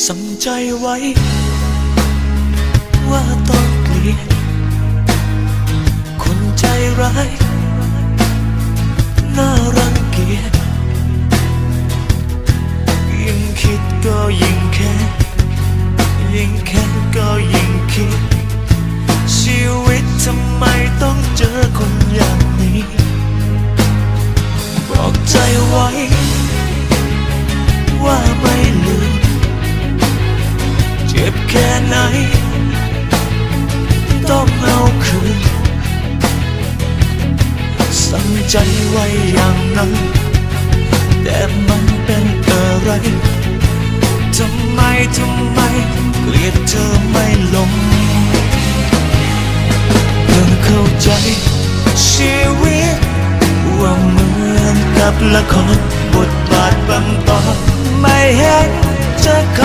สั่งใจไว้ว่าต้องเกลียดคนใจร้ายน่ารังเกียจยิ่งคิดก็ยิ่งแค้นยิ่งแค้นก็ยิ่งคิดชีวิตทำไมต้องเจอคนอย่างนี้บอกใจไว้ว่าไม่ลืมเจ็บแค่ไหนต้องเอาคืนสั่งใจไว้อย่างนั้นแต่มันเป็นอะไรทำไมเกลียดเธอไม่ลงเพิ่งเข้าใจชีวิตว่าเหมือนกับละครบทบาทบางตอนไม่เห็นจะเค